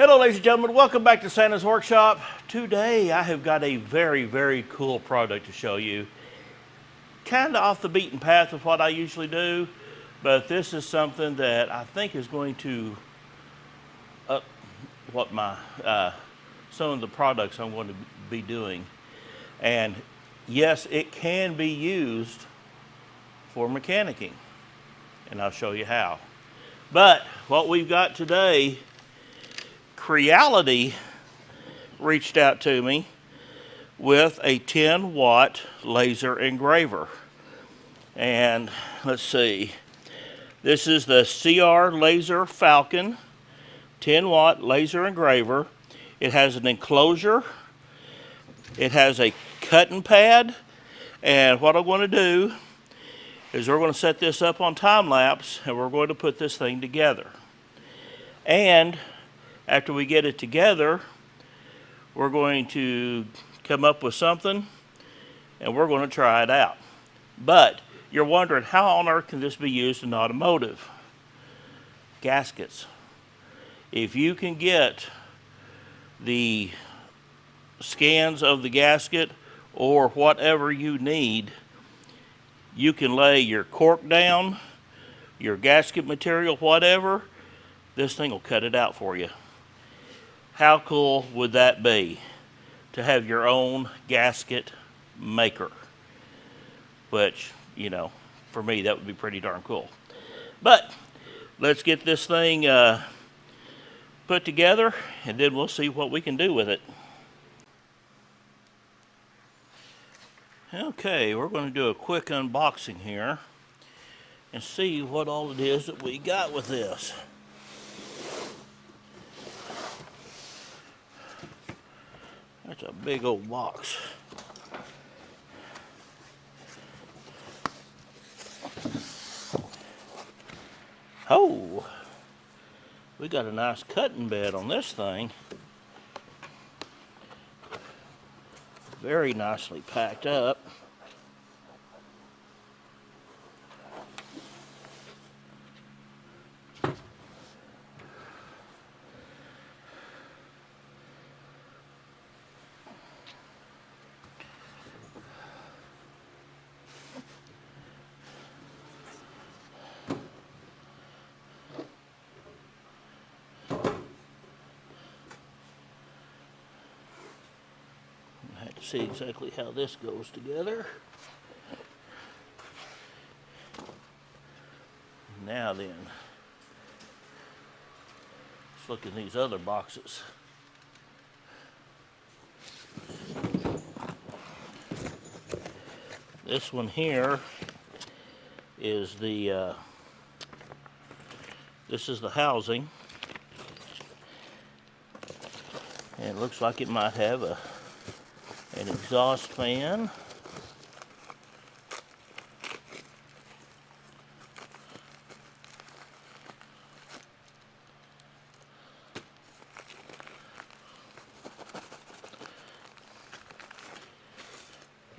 Hello, ladies and gentlemen. Welcome back to Santa's Workshop. Today, I have got a very, very cool product to show you. Kind of off the beaten path of what I usually do, but this is something that I think is going to up what my some of the products I'm going to be doing. And yes, it can be used for mechanicking, and I'll show you how. But what we've got today, Creality reached out to me with a 10-watt laser engraver. And let's see, this is the CR Laser Falcon 10-watt laser engraver. It has an enclosure, it has a cutting pad, and what I'm going to do is we're going to set this up on time lapse and we're going to put this thing together. And after we get it together, we're going to come up with something and we're going to try it out. But you're wondering, how on earth can this be used in automotive? Gaskets. If you can get the scans of the gasket or whatever you need, you can lay your cork down, your gasket material, whatever, this thing will cut it out for you. How cool would that be to have your own gasket maker? Which, you know, for me, that would be pretty darn cool. But let's get this thing put together, and then we'll see what we can do with it. Okay, we're going to do a quick unboxing here and see what all it is that we got with this. That's a big old box. Oh, we got a nice cutting bed on this thing. Very nicely packed up. See exactly how this goes together. Now then, let's look at these other boxes. This one here is the this is the housing, and it looks like it might have an exhaust fan.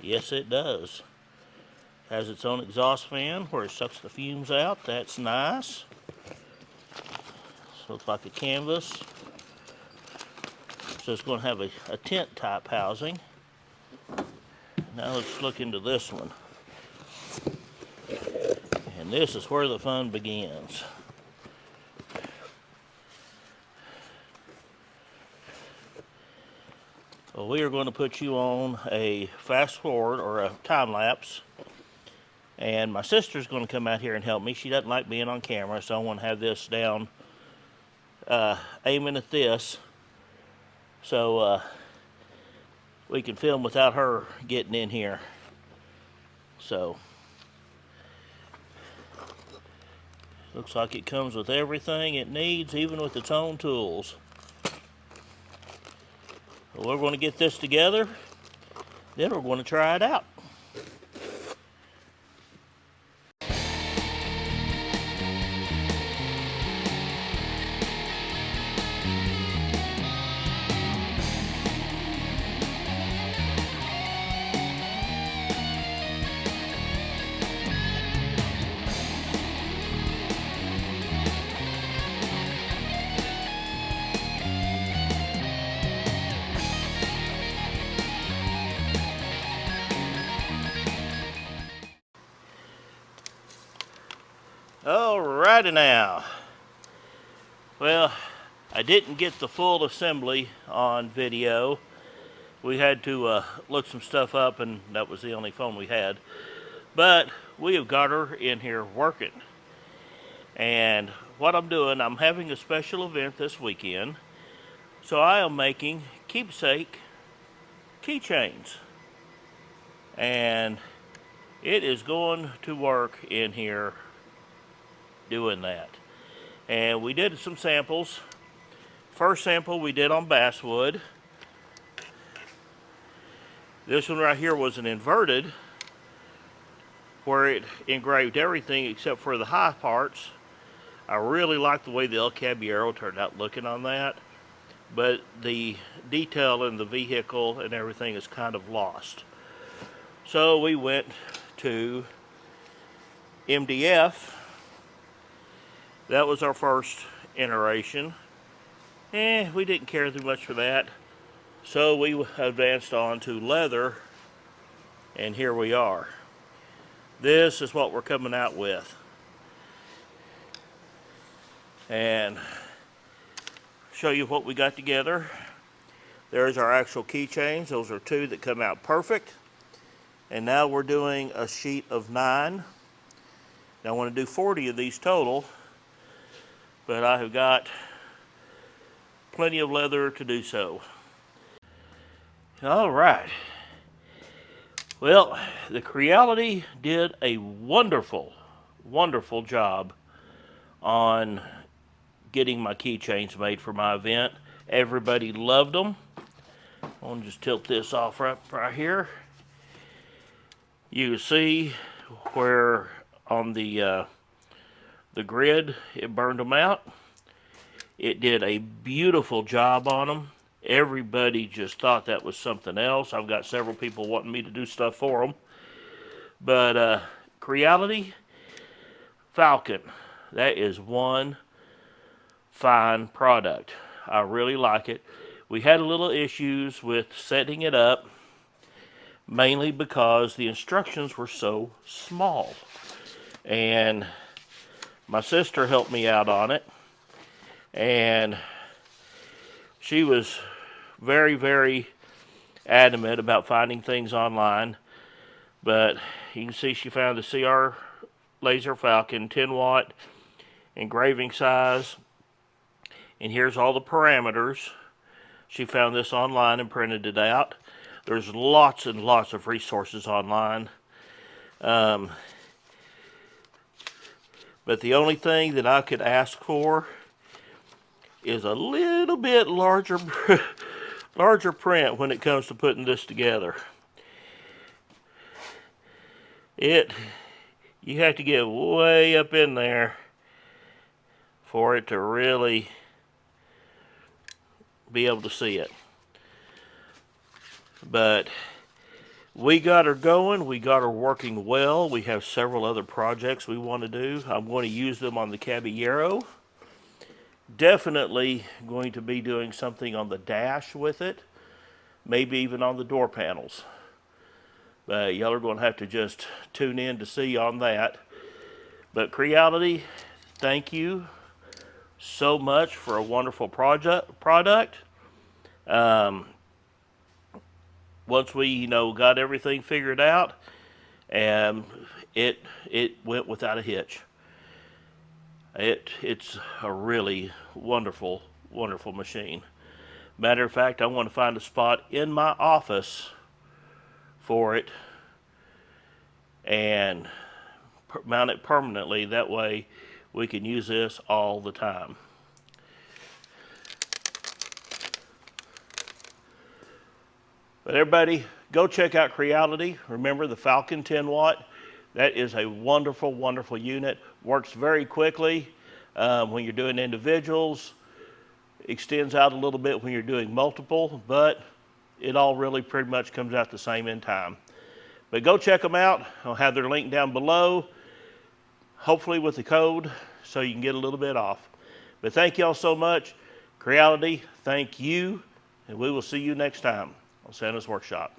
Yes, it does. Has its own exhaust fan where it sucks the fumes out. That's nice. So looks like a canvas. So it's going to have a tent type housing. Now let's look into this one. And this is where the fun begins. Well, we are going to put you on a fast forward or a time lapse. And my sister's going to come out here and help me. She doesn't like being on camera, so I want to have this down aiming at this. So we can film without her getting in here. So looks like it comes with everything it needs, even with its own tools. Well, we're going to get this together, then we're going to try it out. Alrighty now. Well, I didn't get the full assembly on video. We had to look some stuff up, and that was the only phone we had. But we have got her in here working. And what I'm doing, I'm having a special event this weekend. So I am making keepsake keychains. And it is going to work in here doing that. And we did some samples. First sample we did on basswood. This one right here was an inverted, where it engraved everything except for the high parts. I really like the way the El Caballero turned out looking on that, but the detail in the vehicle and everything is kind of lost. So we went to MDF. That was our first iteration. We didn't care too much for that. So we advanced on to leather, and here we are. This is what we're coming out with. And show you what we got together. There's our actual keychains. Those are 2 that come out perfect. And now we're doing a sheet of 9. Now I want to do 40 of these total, but I have got plenty of leather to do so. All right. Well, the Creality did a wonderful, wonderful job on getting my keychains made for my event. Everybody loved them. I want to just tilt this off right here. You can see where on the grid it burned them out. It did a beautiful job on them. Everybody just thought that was something else. I've got several people wanting me to do stuff for them. But Creality, Falcon, that is one fine product. I really like it. We had a little issues with setting it up, mainly because the instructions were so small. And my sister helped me out on it, and she was very, very adamant about finding things online. But you can see she found the CR Laser Falcon 10 watt engraving size, and here's all the parameters. She found this online and printed it out. There's lots and lots of resources online. But the only thing that I could ask for is a little bit larger print when it comes to putting this together. You have to get way up in there for it to really be able to see it. But we got her going. We got her working well. We have several other projects we want to do. I'm going to use them on the Caballero. Definitely going to be doing something on the dash with it. Maybe even on the door panels. But y'all are going to have to just tune in to see on that. But Creality, thank you so much for a wonderful product. Once we got everything figured out, and it went without a hitch. It's a really wonderful, wonderful machine. Matter of fact, I want to find a spot in my office for it and mount it permanently. That way we can use this all the time. But everybody, go check out Creality. Remember the Falcon 10 watt. That is a wonderful, wonderful unit. Works very quickly when you're doing individuals. Extends out a little bit when you're doing multiple, but it all really pretty much comes out the same in time. But go check them out. I'll have their link down below, hopefully with the code, so you can get a little bit off. But thank y'all so much. Creality, thank you, and we will see you next time on Santa's Workshop.